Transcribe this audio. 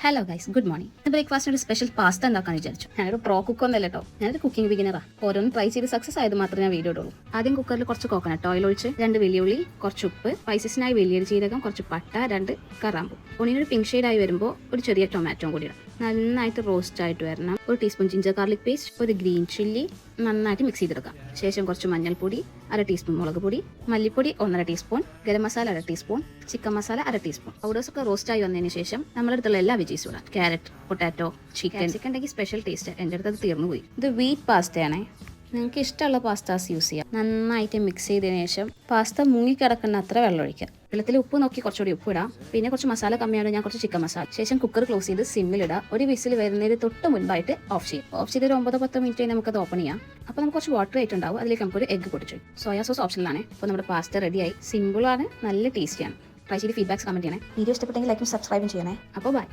Hello guys, good morning. ബ്രേക്ക്ഫാസ്റ്റിന് ഒരു special pasta ഉണ്ടാക്കാൻ വിചാരിച്ചു. ഞാനൊരു പ്രോ കുക്ക് ഒന്നല്ല കേട്ടോ, ഞാനൊരു കുക്കിംഗ് ബിഗിനറാ. ഓരോന്നും ട്രൈ ചെയ്ത് സക്സസ് ആയത് മാത്രമേ ഞാൻ വീഡിയോ ഇടുള്ളൂ. ആദ്യം കുക്കറിൽ കുറച്ച് കോക്കനട്ട് ഓയിൽ ഒഴിച്ച് 2 വെല്ലുള്ളി, കുറച്ച് ഉപ്പ്, സ്പൈസസിനായി വലിയ ജീരകം, കുറച്ച് പട്ട, 2 കറാമ്പൂ. ഒന്നിനൊരു പിങ്ക് ഷെയ്ഡായി വരുമ്പോൾ ഒരു ചെറിയ ടൊമാറ്റോ കൂടി ഇടാം. നന്നായിട്ട് റോസ്റ്റ് ആയിട്ട് വരണം. 1 teaspoon ginger garlic paste, 1 green chilli നന്നായിട്ട് മിക്സ് ചെയ്തെടുക്കാം. ശേഷം കുറച്ച് മഞ്ഞൾപ്പൊടി, 1/2 ടീസ്പൂൺ മുളക് പൊടി, മല്ലിപ്പൊടി 1/2 teaspoon, garam masala 1/2 teaspoon, chicken masala 1/2 teaspoon. Powders ഒക്കെ റോസ്റ്റ് ആയി വന്നതിന് ശേഷം നമ്മളടുത്തുള്ള എല്ലാ വെജീസും ഇടാം. ക്യാരറ്റ്, പൊട്ടാറ്റോ, ചിക്കൻ ഉണ്ടെങ്കിൽ സ്പെഷ്യൽ ടേസ്റ്റ്. എൻ്റെ അടുത്ത് അത് തീർന്നു പോയി. ഇത് വീറ്റ് പാസ്തയാണേ. നിങ്ങൾക്ക് ഇഷ്ടമുള്ള പാസ്താസ് യൂസ് ചെയ്യാം. നന്നായിട്ട് മിക്സ് ചെയ്തതിന് ശേഷം പാസ്ത മുങ്ങിക്കിടക്കുന്ന അത്ര വെള്ളം ഒഴിക്കുക. വെള്ളത്തിൽ ഉപ്പ് നോക്കി കുറച്ചുകൂടി ഉപ്പ് ഇടാം. പിന്നെ കുറച്ച് മസാല കമ്മിയാണ്, ഞാൻ കുറച്ച് ചിക്കൻ മസാല. ശേഷം കുക്കർ ക്ലോസ് ചെയ്ത് സിമ്മിലിടുക. ഒരു വിസിൽ വരുന്നതിന് തൊട്ട് മുൻപായിട്ട് ഓഫ് ചെയ്യും. ഓഫ് ചെയ്ത് ഒരു 9-10 മിനിറ്റ് നമുക്കത് ഓപ്പൺ ചെയ്യാം. അപ്പോൾ നമുക്ക് കുറച്ച് വാട്ടർ ആയിട്ട് ഉണ്ടാവും. അതിലേക്ക് നമുക്കൊരു എഗ്ഗ് പൊടിച്ചു. സോയാ സോസ് ഓപ്ഷനിലാണ്. അപ്പോൾ നമ്മുടെ പാസ്ത റെഡിയായി. സിമ്പിളാണ്, നല്ല ടേസ്റ്റിയാണ്. ട്രൈ ചെയ്ത് ഫീഡ്ബാക്സ് കമന്റ് ചെയ്യണേ. വീഡിയോ ഇഷ്ടപ്പെട്ടെങ്കിൽ ലൈക്കും സബ്സ്ക്രൈബും ചെയ്യണേ. അപ്പോൾ ബൈ.